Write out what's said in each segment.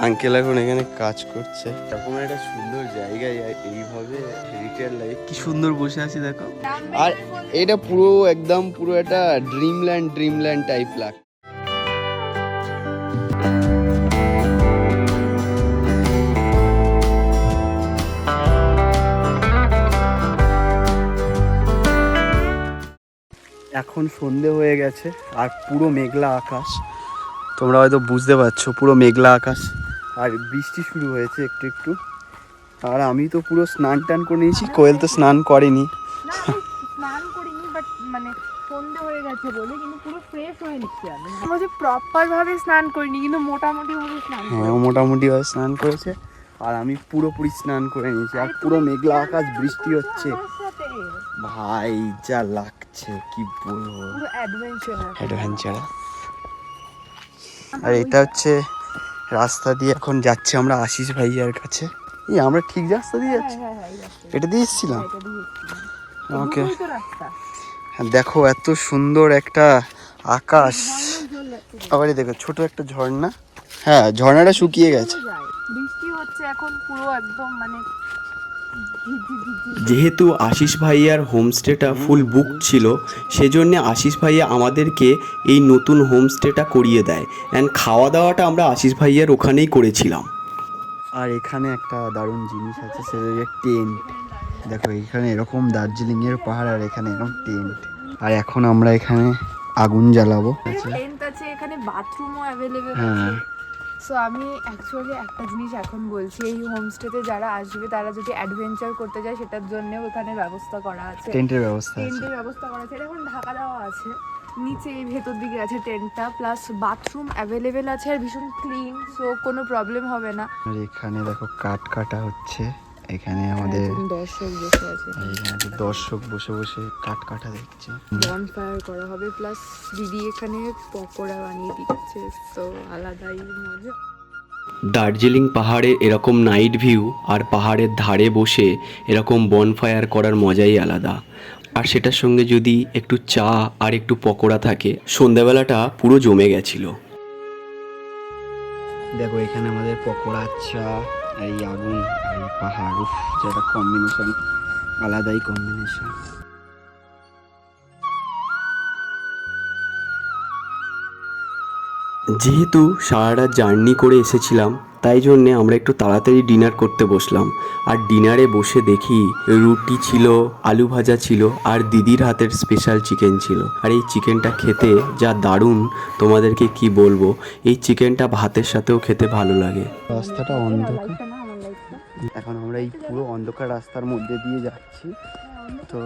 Uncle এখন এখানে কাজ করছে। এরকম একটা সুন্দর জায়গায় এইভাবে রিটায়ার লাইফ কি সুন্দর বসে আছি দেখো। আর এটা পুরো একদম পুরো একটা ড্রিমল্যান্ড টাইপ লাগ। এখন সন্ধে হয়ে গেছে আর পুরো মেঘলা আকাশ, তোমরা হয়তো বুঝতে পারছো পুরো মেঘলা আকাশ আর বৃষ্টি শুরু হয়েছে একটু একটু। আর আমি তো পুরো স্নান টান করে নিয়েছি, কোয়েল তো স্নান করেনি। স্নান করিনি, বাট মানে সন্ধে হয়ে গেছে বলে কিন্তু পুরো ফ্রেশ হয়ে নিচ্ছি আমি। বলছি প্রপার ভাবে স্নান করিনি কিন্তু মোটামুটি ভাবে স্নান করেছি। হ্যাঁ মোটামুটি ভাবে স্নান করেছে আর আমি পুরোপুরি স্নান করে নিয়েছি। আর পুরো মেঘলা আকাশ, বৃষ্টি হচ্ছে, ভাই যা লাগছে কি বলবো, পুরো অ্যাডভেঞ্চার। আর এটা হচ্ছে রাস্তা দিয়ে এখন যাচ্ছে আমরা আশিস ভাইয়ার কাছে। এই আমরা ঠিক রাস্তা দিয়ে যাচ্ছি, এটা দিয়ে এসেছিলাম। ওকে দেখো এত সুন্দর একটা আকাশ, আবার দেখো ছোট একটা ঝর্ণা। হ্যাঁ ঝর্ণাটা শুকিয়ে গেছে, বৃষ্টি হচ্ছে এখন পুরো একদম মানে। যেহেতু আশিস ভাইয়ার হোমস্টেটা ফুল বুক ছিল, সেজন্য আশিস ভাইয়া আমাদেরকে এই নতুন হোমস্টেটা করিয়ে দেয়। অ্যান্ড খাওয়া দাওয়াটা আমরা আশিস ভাইয়ার ওখানেই করেছিলাম। আর এখানে একটা দারুণ জিনিস আছে, সেটা টেন্ট। দেখো এখানে এরকম দার্জিলিংয়ের পাহাড় আর এখানে এরকম টেন্ট। আর এখন আমরা এখানে আগুন জ্বালাবো। টেন্ট আছে, এখানে বাথরুমও অ্যাভেলেবেল আছে। হ্যাঁ সো আমি অ্যাকচুয়ালি একটা জিনিস এখন বলছি, এই হোমস্টেতে যারা আসবে তারা যদি অ্যাডভেঞ্চার করতে যায় সেটার জন্যও এখানে ব্যবস্থা করা আছে, টেন্টের ব্যবস্থা আছে। টেন্টের ব্যবস্থা করা আছে, এটা এখন ঢাকা দেওয়া আছে। নিচে এই ভেতর দিকে আছে টেন্টটা, প্লাস বাথরুম অ্যাভেলেবেল আছে আর ভীষণ ক্লিন, সো কোনো প্রবলেম হবে না। আর এখানে দেখো কাঠ কাটা হচ্ছে, এখানে আমাদের দর্শক বসে আছে, এখানে দর্শক বসে বসে কাঠ কাটা দেখছে। বনফায়ার করা হবে, প্লাস দিদি এখানে পকোড়া বানিয়ে দিচ্ছে, তো আলাদাই মজা। দার্জিলিং পাহাড়ে এরকম নাইট ভিউ আর পাহাড়ের ধারে বসে এরকম বনফায়ার করার মজাই আলাদা। আর সেটার সঙ্গে যদি একটু চা আর একটু পকোড়া থাকে, সন্ধ্যাবেলাটা পুরো জমে গেছিল। দেখো এখানে আমাদের পকোড়া, চা, এই আগুন, এই পাহাড়, উফ যেটা কম্বিনেশন, আলাদাই কম্বিনেশন। যেহেতু সারা রাত জার্নি করে এসেছিলাম, তাই জন্যে আমরা একটু তাড়াতাড়ি ডিনার করতে বসলাম। আর ডিনারে বসে দেখি রুটি ছিল, আলু ভাজা ছিল আর দিদির হাতের স্পেশাল চিকেন ছিল। আর এই চিকেনটা খেতে যা দারুণ, তোমাদেরকে কি বলবো, এই চিকেনটা ভাতের সাথেও খেতে ভালো লাগে। রাস্তাটা অন্ধকার, এখন আমরা এই পুরো অন্ধকার রাস্তার মধ্যে দিয়ে যাচ্ছি। তো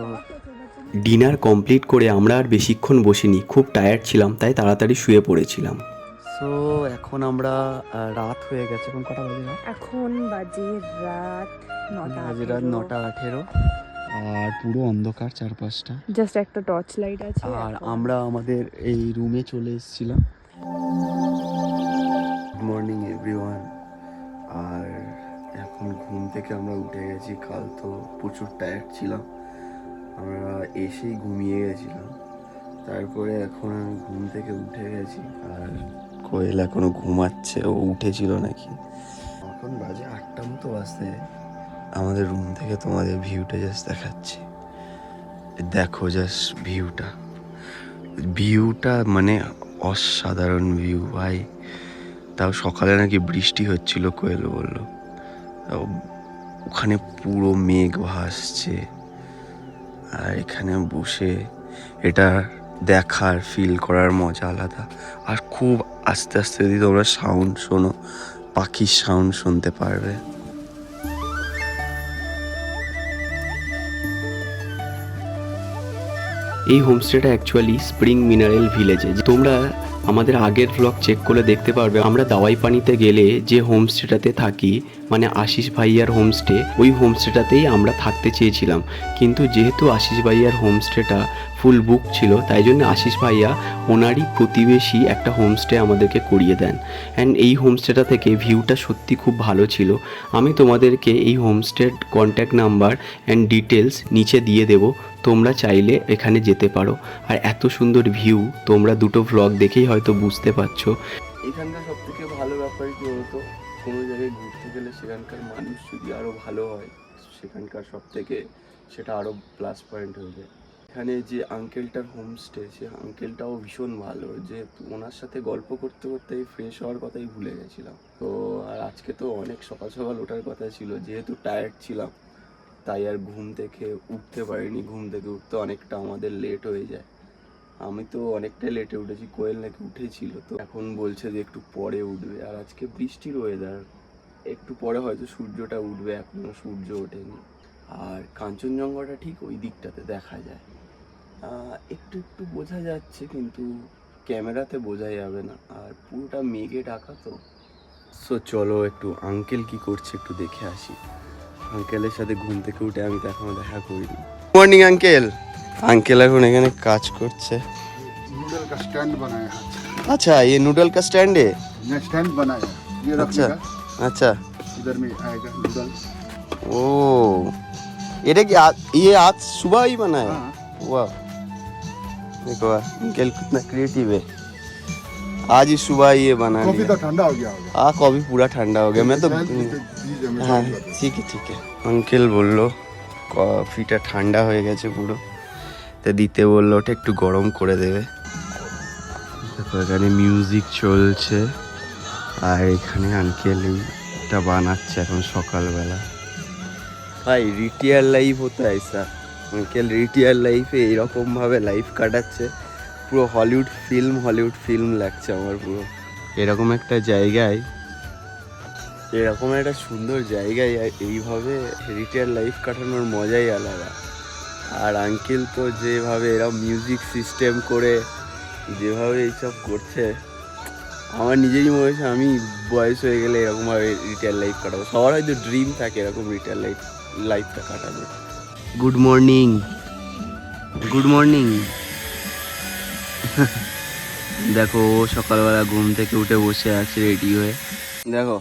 ডিনার কমপ্লিট করে আমরা আর বেশিক্ষণ বসিনি, খুব টায়ার্ড ছিলাম তাই তাড়াতাড়ি শুয়ে পড়েছিলাম। সো এখন আমরা রাত হয়ে গেছে, এখন কটা বাজে? এখন বাজে রাত 9:18 আর পুরো অন্ধকার চারপাশটা, জাস্ট একটা টর্চ লাইট আছে। আর আমরা আমাদের এই রুমে চলে এসেছিলাম। Good morning everyone. আর এখন ঘুম থেকে আমরা উঠে গেছি, কাল তো প্রচুর টায়ার্ড ছিলাম, আমরা এসেই ঘুমিয়ে গেছিলাম। তারপরে এখন আমি ঘুম থেকে উঠে গেছি আর কোয়েল এখনো ঘুমাচ্ছে, ও উঠেছিল নাকি। এখন বাজে 8টা মতো বাজতে। আমাদের রুম থেকে তোমাদের ভিউটা জাস্ট দেখাচ্ছি, দেখো জাস্ট ভিউটা মানে অসাধারণ ভিউ ভাই। তাও সকালে নাকি বৃষ্টি হচ্ছিল, কোয়েল বললো। ওখানে পুরো মেঘ ভাসছে আর এখানে বসে এটা দেখার ফিল করার মজা আলাদা। আর খুব আস্তে আস্তে যদি তোমরা সাউন্ড শোনো, পাখির সাউন্ড শুনতে পারবে। এই হোমস্টেটা অ্যাকচুয়ালি স্প্রিং মিনারেল ভিলেজে। তোমরা আমাদের আগের ব্লগ চেক করে দেখতে পারবে, আমরা দাওয়াই পানিতে গেলে যে হোমস্টেটাতে থাকি, মানে আশিস ভাইয়ার হোমস্টে, ওই হোমস্টেটাতেই আমরা থাকতে চেয়েছিলাম। কিন্তু যেহেতু আশিস ভাইয়ার হোমস্টেটা ফুল বুক ছিল, তাই জন্য আশিস ভাইয়া ওনারই প্রতিবেশী একটা হোমস্টে আমাদেরকে করিয়ে দেন। অ্যান্ড এই হোমস্টেটা থেকে ভিউটা সত্যি খুব ভালো ছিল। আমি তোমাদেরকে এই হোমস্টের কন্ট্যাক্ট নাম্বার অ্যান্ড ডিটেলস নিচে দিয়ে দেবো, তোমরা চাইলে এখানে যেতে পারো। আর এত সুন্দর ভিউ তোমরা দুটো ভ্লগ দেখেই হয়তো বুঝতে পারছো। এখানকার সব থেকে ভালো ব্যাপার কি বলতো, কোনো জায়গায় ঘুরতে গেলে সেখানকার মানুষ যদি আরও ভালো হয়, সেখানকার সব থেকে সেটা আরও প্লাস পয়েন্ট হয়ে যায়। এখানে যে আঙ্কেলটার হোমস্টে, সে আঙ্কেলটাও ভীষণ ভালো, যে ওনার সাথে গল্প করতে করতে ফ্রেশ হওয়ার কথাই ভুলে গেছিলাম। তো আর আজকে তো অনেক সকাল সকাল ওঠার কথা ছিল, যেহেতু টায়ার্ড ছিলাম তাই আর ঘুম থেকে উঠতে পারিনি। ঘুম থেকে উঠতে অনেকটা আমাদের লেট হয়ে যায়। আমি তো অনেকটাই লেটে উঠেছি, কোয়েল নাকি উঠেছিল, তো এখন বলছে যে একটু পরে উঠবে। আর আজকে বৃষ্টির ওয়েদার, একটু পরে হয়তো সূর্যটা উঠবে, এখনো সূর্য ওঠেনি। আর কাঞ্চনজঙ্ঘাটা ঠিক ওই দিকটাতে দেখা যায়, একটু একটু বোঝা যাচ্ছে, কিন্তু ক্যামেরাতে বোঝা যাবে না, আর পুরোটা মেঘে ঢাকা তো। সো চলো একটু আঙ্কেল কি করছে একটু দেখে আসি। আঙ্কেলের সাথে ঘুম থেকে উঠে আমি তো এখনো দেখা করিনি। Morning uncle. আঙ্কেল এখন এখানে কাজ করছে। नूडल का स्टैंड बनाया है। अच्छा, ये नूडल का स्टैंड है। ये स्टैंड बनाया है, ये अच्छा रखने का, अच्छा। इधर में आएगा नूडल। ओ, ये कि ये आज सुबह ही बना है। हाँ, वाह, देखो अंकल कितना क्रिएटिव है। आज ही सुबह ये बना कॉफी लिया। तो ठंडा हो गया होगा। हाँ, कॉफी पूरा ठंडा हो गया। मैं तो हाँ ठीक ঠিক আছে। আঙ্কেল বললো কফিটা ঠান্ডা হয়ে গেছে পুরো, তো দিতে বললো ওটা একটু গরম করে দেবে। দেখো এখানে মিউজিক চলছে, আর এখানে আঙ্কেল এইটা বানাচ্ছে এখন সকালবেলা। ভাই রিটায়ার লাইফ হতো ऐसा। আঙ্কেল রিটায়ার লাইফে এইরকমভাবে লাইফ কাটাচ্ছে, পুরো হলিউড ফিল্ম লাগছে আমার পুরো। এরকম একটা জায়গায়, এরকম একটা সুন্দর জায়গায় এইভাবে রিটায়ার লাইফ কাটানোর মজাই আলাদা। আর আঙ্কেল তো যেভাবে এরকম মিউজিক সিস্টেম করে যেভাবে এইসব করছে, আমার নিজেরই মনে হচ্ছে আমি বয়স হয়ে গেলে এরকমভাবে রিটায়ার লাইফ কাটাবো। সবার হয়তো ড্রিম থাকে এরকম রিটায়ার লাইফটা কাটানো। Good morning, good morning. দেখো ও সকালবেলা ঘুম থেকে উঠে বসে আছে রেডি হয়ে। দেখো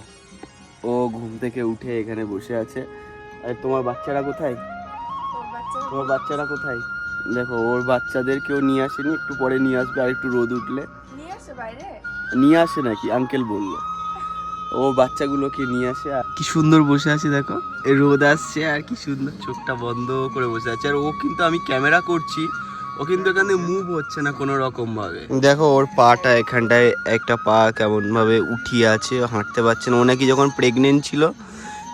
ও ঘুম থেকে উঠে এখানে বসে আছে। আর তোমার বাচ্চারা কোথায়? তোমার বাচ্চারা কোথায়? দেখো ওর বাচ্চাদেরকেও নিয়ে আসেনি, একটু পরে নিয়ে আসবে, আর একটু রোদ উঠলে নিয়ে আসে নাকি আঙ্কেল বললো। ও বাচ্চাগুলোকে নিয়ে আসে, আর কি সুন্দর বসে আছে দেখো, এই রোদ আসছে আর কি সুন্দর চোখটা বন্ধ করে বসে আছে। আর ও কিন্তু, আমি ক্যামেরা করছি, ও কিন্তু এখানে মুভ হচ্ছে না কোনো রকম ভাবে। দেখো ওর পাটা এখানটায় একটা পা কেমন ভাবে উঠিয়ে আছে, হাঁটতে পারছে না। ও নাকি যখন প্রেগনেন্ট ছিল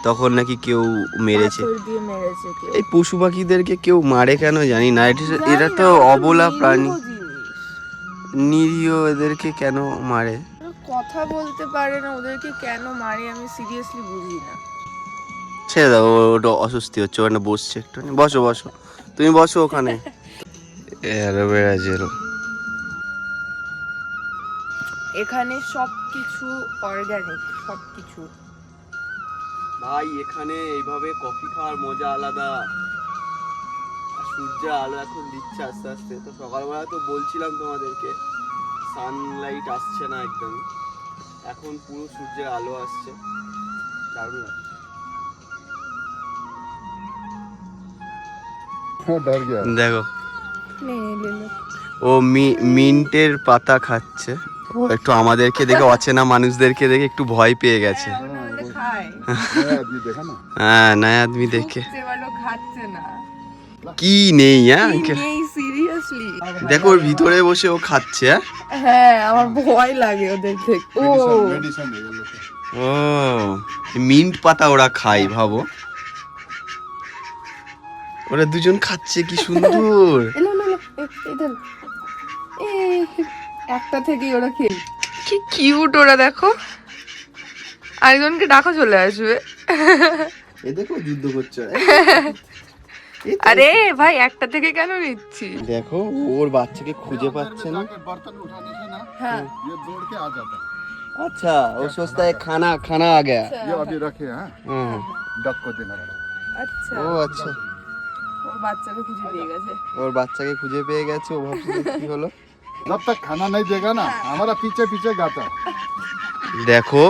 তখন নাকি কেউ মেরেছে। এই পশু পাখিদেরকে কেউ মারে কেন জানি না, এরা তো অবলা প্রাণী, নিরীহ, এদেরকে কেন মারে? কথা বলতে পারে না, ওদেরকে কেন মারে আমি সিরিয়াসলি বুঝি না। ছেড়ে দাও, ওটা অস্বস্তি হচ্ছে, ওখানে বসছে একটু। বসো বসো, তুমি বসো ওখানে। Aloe vera gel. এখানে সবকিছু অর্গানিক, সবকিছু। ভাই এখানে এইভাবে কফি খাওয়ার মজা আলাদা। আর সূর্যের আলো এখন দিচ্ছে আস্তে আস্তে। তো সকালবেলা তো বলছিলাম তোমাদেরকে সানলাইট আসছে না একদম, এখন পুরো সূর্যের আলো আসছে, দারুণ লাগছে। डर गया। দেখো ও মিন্টের পাতা খাচ্ছে। ও একটু আমাদেরকে দেখে, অচেনা মানুষদেরকে দেখে একটু ভয় পেয়ে গেছে। नया आदमी देखा ना। হ্যাঁ, নয়া আদমি দেখে খাচ্ছে না, কি নেই। হ্যাঁ আঙ্কেল সিরিয়াসলি দেখো ওর ভিতরে বসে ও খাচ্ছে। হ্যাঁ, আমার ভয় লাগে ওদের থেকে। ও मेडिसिन है ये लोग का। ও মিন্ট পাতা ওরা খায়, ভাবো ওরা দুজন খাচ্ছে, কি সুন্দর। এলো এদের একটা থেকেই ওরা খেয়ে, কি কিউট ওরা। দেখো আরেকজনকে ডাকা চলে আসবে। এ দেখো যুদ্ধ করছে। আরে ভাই একটা থেকে কেন নিচ্ছি? দেখো ওর বাচ্চাকে খুঁজে পাচ্ছে না। जाके बर्तन उठाने से ना হ্যাঁ ये दौड़ के आ जाता है। अच्छा वो सोचता है खाना आ गया। ये अभी रखे हैं, हाँ। डक को देना पड़ेगा। আচ্ছা, ও আচ্ছা, ওর বাচ্চাকে খুঁজে পেয়ে গেছে। ওর বাচ্চাকে খুঁজে পেয়ে গেছে। ও ভাবছে যে কি হলো। जब तक खाना नहीं देगा ना, हमारा पीछे पीछे गाता है। দেখো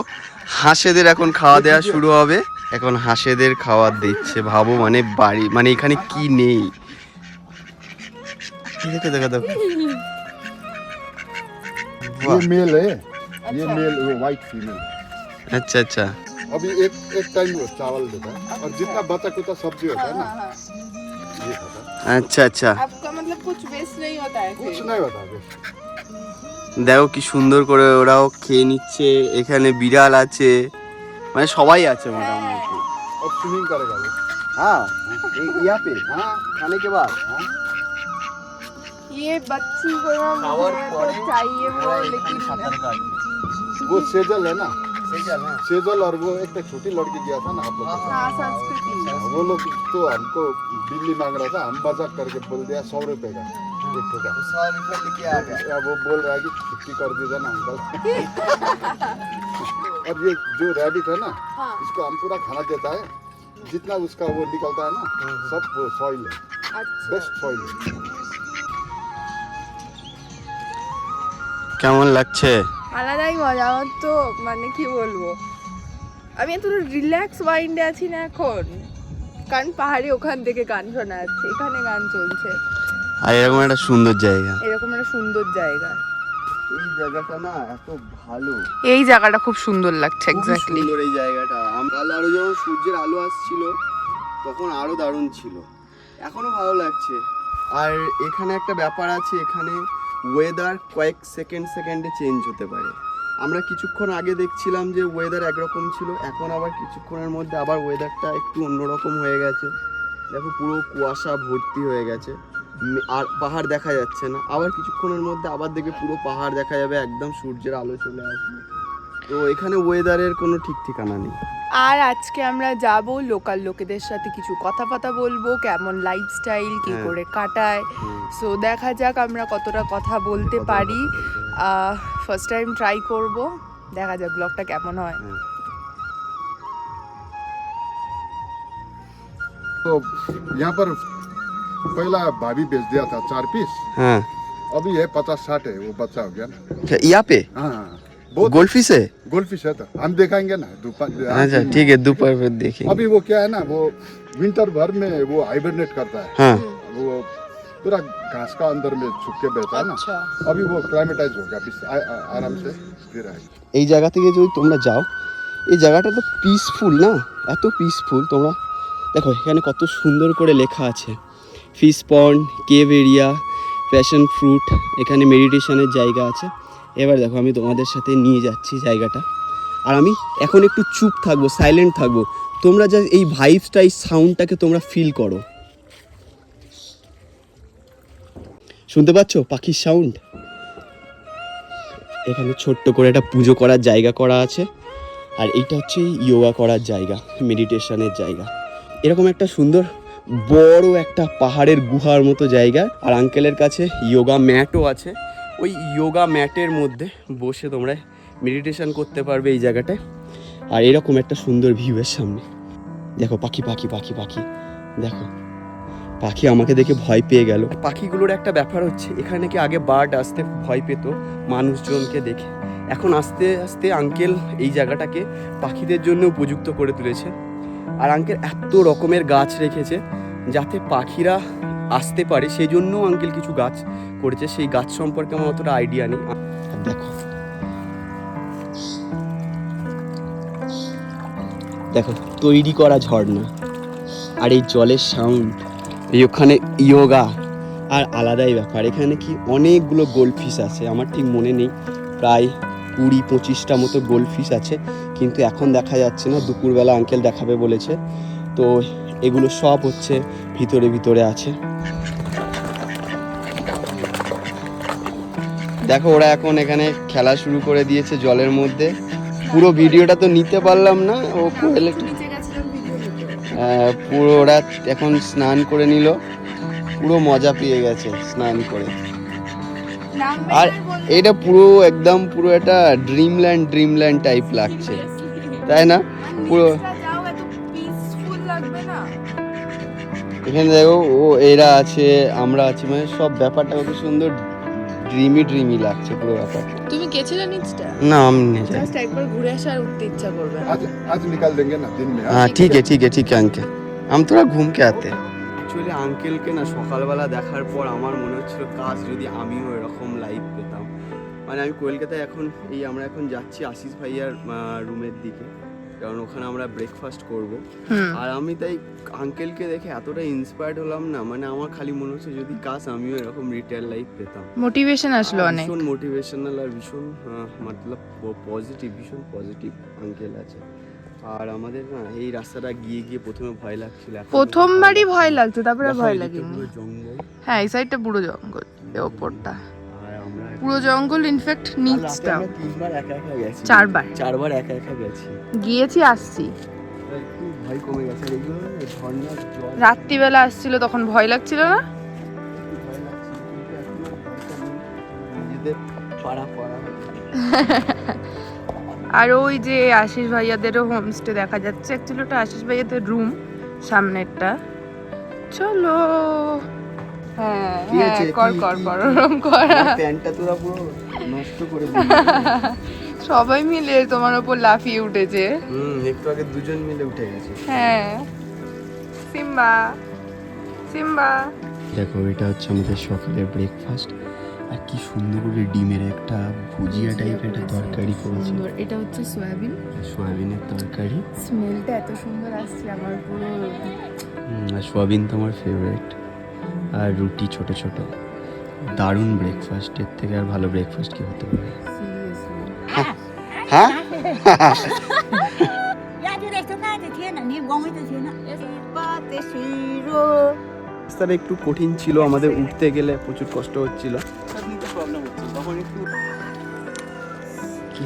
হাঁসেদের এখন খাওয়া দেওয়া শুরু হবে। এখন হাঁসেদের খাবার দিচ্ছে, ভাবো মানে বাড়ি, মানে এখানে কি নেই। দেখো দেখো দেখো, ये मेल है, ये मेल, वो वाइट फीमेल। अच्छा अच्छा अभी एक टाइम वो चावल देता है और जितना बचा कुचा सब्जी होता है ना हाँ, हाँ। ये होता है। আচ্ছা আচ্ছা आपका मतलब कुछ वेस्ट नहीं होता है कुछ फिर? नहीं होता है দেখো কি সুন্দর করে ওরাও খেয়ে নিচ্ছে এখানে বিড়াল আছে মানে সবাই আছে মোটামুটি अब स्विमिंग करेगा वो हाँ यहाँ पे हाँ खाने के बाद ये बच्ची को ना खावर मुझे तो पड़े, चाहिए वो ওরা लेकिन এখানে সাঁতার কাটবে वो सेजल है ना সেজাল হ্যাঁ सेजल और वो एक छोटी लड़की गया था ना आप लोग के साथ। हाँ संस्कृति वो लोग तो हमको बिल्ली मांग रहा था हम मजाक करके बोल दिया 100 रुपए का एक ठो का सौ रुपये लेके आ गया अब वो बोल रहा है कि 50 कर दीजिए ना अंकल और ये जो रैबिट है ना हाँ इसको हम पूरा खाना देता है जितना उसका वो निकलता है ना सब वो सॉइल है अच्छा बेस्ट सॉइल है কেমন লাগছে আলাদাই মজা আমার তো মানে কি বলবো আমি এত রিল্যাক্স মাইন্ডে আছি না এখন কারণ পাহাড়ে ওখান থেকে গান শোনা যাচ্ছে এখানে গান চলছে আর এরকম একটা সুন্দর জায়গা এরকম একটা সুন্দর জায়গা এই জায়গাটা না এত ভালো এই জায়গাটা খুব সুন্দর লাগছে খুবই সুন্দর এই জায়গাটা কাল আরো যখন সূর্যের আলো আসছিল তখন আরো দারুণ ছিল এখনো ভালো লাগছে আর এখানে একটা ব্যাপার আছে এখানে ওয়েদার কয়েক সেকেন্ডে চেঞ্জ হতে পারে আমরা কিছুক্ষণ আগে দেখছিলাম যে ওয়েদার একরকম ছিল এখন আবার কিছুক্ষণের মধ্যে আবার ওয়েদারটা একটু অন্যরকম হয়ে গেছে দেখো পুরো কুয়াশা ভর্তি হয়ে গেছে আর পাহাড় দেখা যাচ্ছে না আবার কিছুক্ষণের মধ্যে আবার দেখবে পুরো পাহাড় দেখা যাবে একদম সূর্যের আলো চলে আসবে তো এখানে ওয়েদারের কোনো ঠিক ঠিকানা নেই আর আজকে আমরা যাব লোকাল লোকেদের সাথে কিছু কথা বলবো কেমন লাইফস্টাইল কি হ্যাঁ। করে কাটায় সো দেখা যাক আমরা কতটা কথা বলতে পারি ফার্স্ট টাইম ট্রাই করব দেখা যাক ব্লগটা কেমন হয় तो यहाँ पर पहला भाभी बेच दिया था 4 पीस हाँ अभी है 50-60 है वो बच्चा हो गया ना यहाँ पे हाँ बहुत गोल्डफिश है गोल्ड फिश है तो हम दिखाएंगे ना अच्छा ठीक है दोपहर में देखिए अभी वो क्या है ना वो विंटर भर में वो हाइबरनेट करता है हाँ वो पूरा घास का अंदर में छुप के बैठा है ना আচ্ছা अभी वो क्लाइमेटाइज हो गया अभी आराम से फिर आएगा এই জায়গা থেকে যদি তোমরা যাও এই জায়গাটা তো পিসফুল না এত পিসফুল তোমরা দেখো এখানে কত সুন্দর করে লেখা আছে ফিশ পন্ড কেভ এরিয়া প্যাশন ফ্রুট এখানে মেডিটেশনের জায়গা আছে এবার দেখো আমি তোমাদের সাথে নিয়ে যাচ্ছি জায়গাটা আর আমি এখন একটু চুপ থাকবো সাইলেন্ট থাকবো তোমরা যা এই ভাইবসটা এই সাউন্ডটাকে তোমরা ফিল করো শুনতে পাচ্ছ পাখির সাউন্ড এখানে ছোট্ট করে একটা পুজো করার জায়গা করা আছে আর এইটা হচ্ছে যোগা করার জায়গা মেডিটেশনের জায়গা এরকম একটা সুন্দর বড় একটা পাহাড়ের গুহার মতো জায়গা আর আঙ্কেলের কাছে যোগা ম্যাটও আছে ওই যোগা ম্যাটের মধ্যে বসে তোমরা মেডিটেশন করতে পারবে এই জায়গাটায় আর এরকম একটা সুন্দর ভিউয়ের সামনে দেখো পাখি পাখি পাখি পাখি দেখো পাখি আমাকে দেখে ভয় পেয়ে গেল পাখিগুলোর একটা ব্যাপার হচ্ছে এখানে কি আগে বার্ড আসতে ভয় পেত মানুষজনকে দেখে এখন আস্তে আস্তে আঙ্কেল এই জায়গাটাকে পাখিদের জন্য উপযুক্ত করে তুলেছে আর আঙ্কেল এত রকমের গাছ রেখেছে যাতে পাখিরা আসতে পারে সেই জন্য আঙ্কেল কিছু গাছ করেছে সেই গাছ সম্পর্কে আমার অতটা আইডিয়া নেই আর দেখো দেখো তৈরি করা ঝর্ণা আর এই জলের সাউন্ড এই ওখানে যোগা আর আলাদাই ব্যাপার এখানে কি অনেকগুলো গোল্ডফিশ আছে আমার ঠিক মনে নেই প্রায় 20-25টা মতো গোল্ডফিশ আছে কিন্তু এখন দেখা যাচ্ছে না দুপুরবেলা আঙ্কেল দেখাবে বলেছে তো এগুলো সব হচ্ছে ভিতরে আছে দেখো ওরা এখন এখানে খেলা শুরু করে দিয়েছে জলের মধ্যে পুরো ভিডিওটা তো নিতে পারলাম না ও কোয়েল পুরো ওরা এখন স্নান করে নিল পুরো মজা পেয়ে গেছে স্নান করে আর এটা পুরো একদম পুরো একটা ড্রিমল্যান্ড টাইপ লাগছে তাই না পুরো এখানে দেখো ও এরা আছে আমরা আছি মানে সব ব্যাপারটা কত সুন্দর ড্রিমি লাগছে পুরো ব্যাপারটা তুমি গেছিলে নিচটা না আমি নেই জাস্ট একবার ঘুরে আসার উঠতে ইচ্ছা করবে आज निकाल देंगे ना दिन में हाँ ठीक है अंकल हम थोड़ा घूम के आते हैं অ্যাকচুয়ালি আঙ্কেলকে না সকালবেলা দেখার পর আমার মনে হচ্ছিল কাজ যদি আমিও এরকম লাইফ পেতাম মানে আমি কলকাতায় এখন আমরা এখন যাচ্ছি আশিস ভাইয়ার রুমের দিকে, কারণ ওখানে আমরা ব্রেকফাস্ট করব। আর আমি তাই আঙ্কেলকে দেখে এতটা ইন্সপায়ার্ড হলাম না, মানে আমার খালি মনে হচ্ছে যদি কাশ আমিও এরকম রিটায়ার লাইফ পেতাম। মোটিভেশন আসলো আর অনেক। ভীষণ মোটিভেশনাল আর ভীষণ মতলব পজিটিভ, ভীষণ পজিটিভ আঙ্কেল আছে। আর আমাদের না এই রাস্তাটা গিয়ে গিয়ে প্রথমে ভয় লাগছিল, প্রথমবারই ভয় লাগছে, তারপরে ভয় লাগেনি। পুরো জঙ্গল। হ্যাঁ এই সাইডটা পুরো জঙ্গল, এই ওপরটা আর আমরা পুরো জঙ্গল, ইনফ্যাক্ট নিচটা। আমরা 3বার একা একা গেছি, 4বার একা একা গেছি, গিয়েছি আসছি। একটু ভয় কমে গেছে। আর এগুলো না ঝর্ণার জল, রাত্রিবেলা আসছিল তখন ভয় লাগছিল না? একটু ভয় লাগছিল, কিন্তু এখন আর ভয়টা নেই, নিজেদের পাড়া আর ওই যে আশিস ভাইয়াদেরও হোমস্টে দেখা যাচ্ছে, অ্যাকচুয়ালি ওটা আশিস ভাইয়াদের রুম সামনেরটা। চলো হ্যাঁ কি হ্যাঁ আছে? কর কি- কর কি- কর ওরম করা। প্যান্টটা তোরা পুরো নষ্ট করে দিলি। সবাই মিলে তোমার ওপর লাফিয়ে উঠেছে। একটু আগে দুজন মিলে উঠে গেছে। হ্যাঁ সিম্বা সিম্বা। দেখো এটা হচ্ছে আমাদের সকালের ব্রেকফাস্ট, আর কি সুন্দর করে ডিমের একটা ভুজিয়া টাইপের একটা তরকারি করেছে, এটা হচ্ছে সয়াবিন, সয়াবিনের তরকারি। স্মেলটা এত সুন্দর আসছে আমার পুরো। আর সয়াবিন তো আমার ফেভারিট, আর রুটি ছোট ছোট। দারুণ ব্রেকফাস্ট, এর থেকে আর ভালো ব্রেকফাস্ট কি হতে পারে? হ্যাঁ রাস্তাটা একটু কঠিন ছিল, আমাদের উঠতে গেলে প্রচুর কষ্ট হচ্ছিল। প্রবলেম হচ্ছে তখন একটু কি